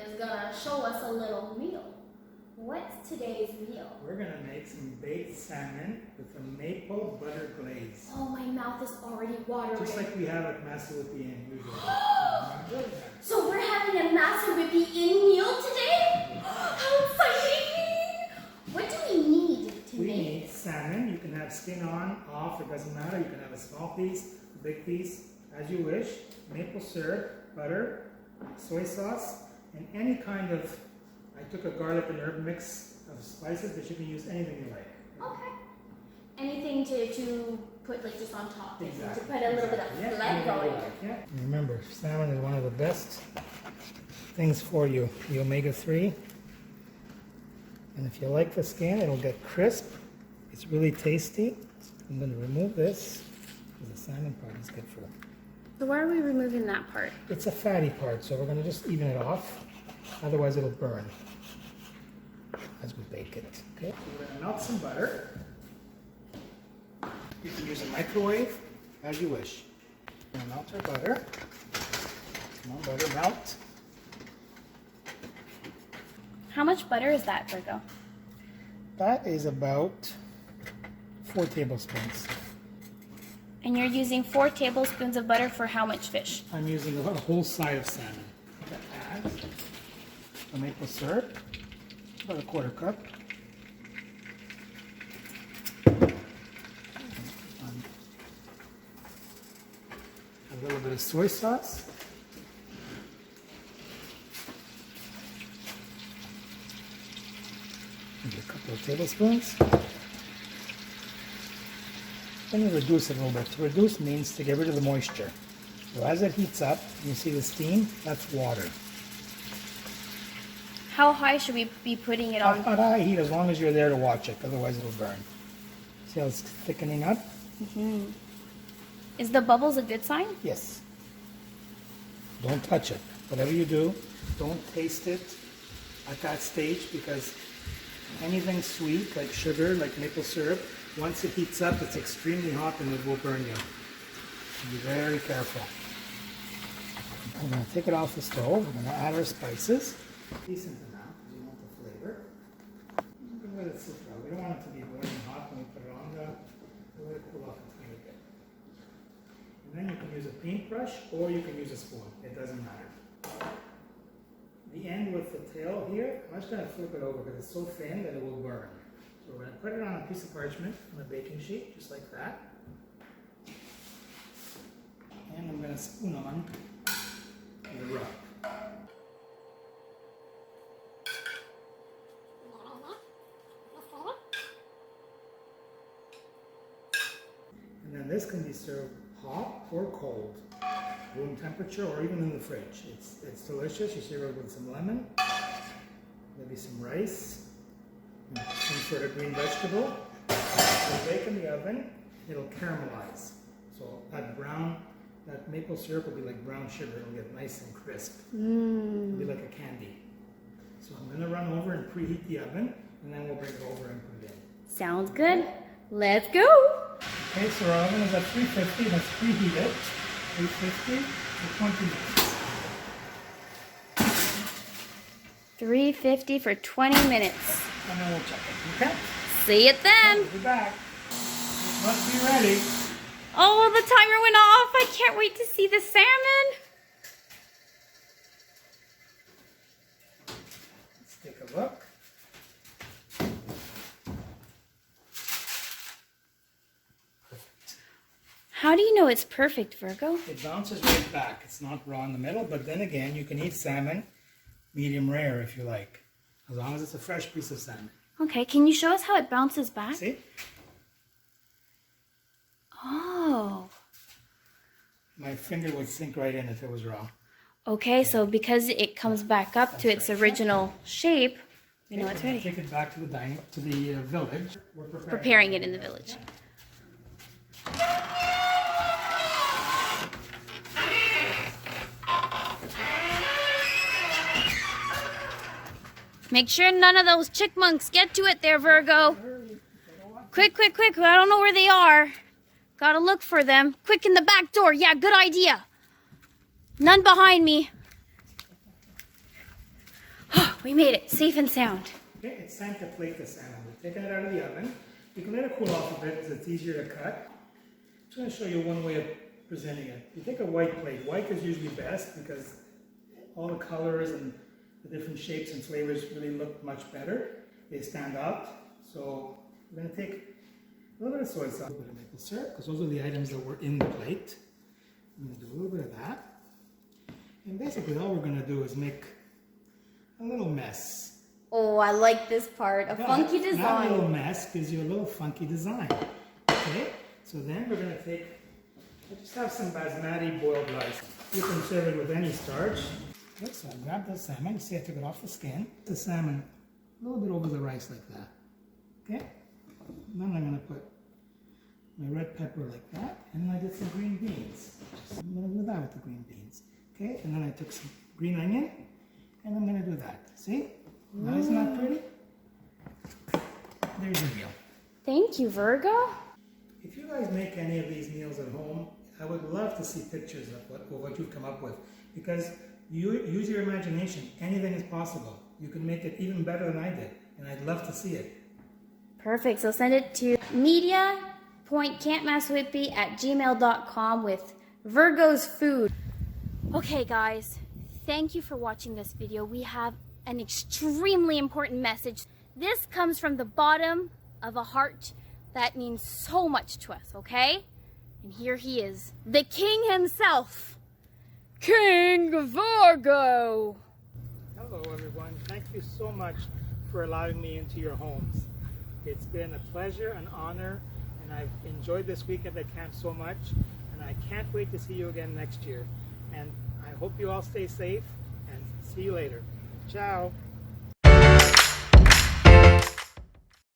is gonna show us a little meal. What's today's meal? We're gonna make some baked salmon with a maple butter glaze. Oh, my mouth is already watering. Just like we have at Master with the Inn usually. So we're having a Master with the Inn meal today? How exciting! What do we need to We make? need salmon. You can have skin on, off, it doesn't matter. You can have a small piece, a big piece, as you wish. Maple syrup, butter, soy sauce, and any kind of, I took a garlic and herb mix of spices, but you can use anything you like. Okay. Anything to put like just on top, Exactly. to put a little bit of Yeah, flavor anything you going. like, yeah. Remember, salmon is one of the best things for you, the omega-3. And if you like the skin, it'll get crisp. It's really tasty. I'm going to remove this because the salmon part is good for it. So why are we removing that part? It's a fatty part, so we're going to just even it off. Otherwise, it'll burn as we bake it. Okay. So we're going to melt some butter. You can use a microwave as you wish. We're going to melt our butter. Come on, butter, melt. How much butter is that, Virgo? That is about 4 tablespoons. And you're using 4 tablespoons of butter for how much fish? I'm using a whole side of salmon. I'm going to add the maple syrup, about a 1/4 cup. A little bit of soy sauce. Maybe a couple of tablespoons. Then you reduce it a little bit. To reduce means to get rid of the moisture. So as it heats up, you see the steam, that's water. How high should we be putting it on? Not high heat as long as you're there to watch it, otherwise it'll burn. See how it's thickening up? Is the bubbles a good sign? Yes. Don't touch it. Whatever you do, don't taste it at that stage because anything sweet like sugar, like maple syrup, once it heats up, it's extremely hot and it will burn you. So be very careful. We're going to take it off the stove. We're going to add our spices. Decent amount because you want the flavor. You can let it sit though. We don't want it to be boiling hot when we put it on the. We'll let it cool off a tiny bit. And then you can use a paintbrush or you can use a spoon. It doesn't matter. The end with the tail here, I'm just going to flip it over because it's so thin that it will burn. So we're going to put it on a piece of parchment on a baking sheet, just like that. And I'm going to spoon on the rub. And then this can be served hot or cold, room temperature or even in the fridge. It's delicious. You serve it with some lemon, maybe some rice, some sort of green vegetable. You bake in the oven, it'll caramelize. So that maple syrup will be like brown sugar. It'll get nice and crisp. It'll be like a candy. So I'm going to run over and preheat the oven, and then we'll bring it over and put it in. Sounds good. Let's go. Okay, so our oven is at 350. Let's preheat it. 350 for 20 minutes. 350 for 20 minutes. And then we'll check it. Okay? See it then. We'll be back. It must be ready. Oh, the timer went off. I can't wait to see the salmon. Let's take a look. How do you know it's perfect, Virgo? It bounces right back. It's not raw in the middle, but then again, you can eat salmon medium rare if you like, as long as it's a fresh piece of salmon. Okay, can you show us how it bounces back? See? Oh. My finger would sink right in if it was raw. Okay, so because it comes back up to its original shape, we know Okay, it's we're gonna ready. take it back to the village. We're Preparing it in the village. Make sure none of those chickmunks get to it there, Virgo. Quick, quick, quick. I don't know where they are. Gotta look for them. Quick, in the back door. Yeah, good idea. None behind me. We made it, safe and sound. Okay, it's time to plate the salmon. We're taking it out of the oven. You can let it cool off a bit because it's easier to cut. I'm just going to show you one way of presenting it. You take a white plate. White is usually best because all the colors and the different shapes and flavors really look much better. They stand out. So we're going to take a little bit of soy sauce, a little bit of maple syrup, because those are the items that were in the plate. I'm going to do a little bit of that. And basically all we're going to do is make a little mess. Oh, I like this part. A funky design. Not a little mess, gives you a little funky design. Okay, so then we're going to take, I just have some basmati boiled rice. You can serve it with any starch. Okay, so I grab the salmon, you see I took it off the skin. The salmon a little bit over the rice like that. Okay, then I'm going to put my red pepper like that, and then I did some green beans. I'm going to do that with the green beans. Okay, and then I took some green onion, and I'm going to do that. See? Now isn't that pretty? There's your meal. Thank you, Virgo. If you guys make any of these meals at home, I would love to see pictures of what you've come up with. Because you use your imagination. Anything is possible. You can make it even better than I did. And I'd love to see it. Perfect. So send it to media.campmasswhippy@gmail.com with Virgo's food. Okay, guys. Thank you for watching this video. We have an extremely important message. This comes from the bottom of a heart that means so much to us, okay? And here he is, the king himself, King Virgo. Hello, everyone. Thank you so much for allowing me into your homes. It's been a pleasure, an honor, and I've enjoyed this weekend at camp so much, and I can't wait to see you again next year. And I hope you all stay safe, and see you later. Ciao.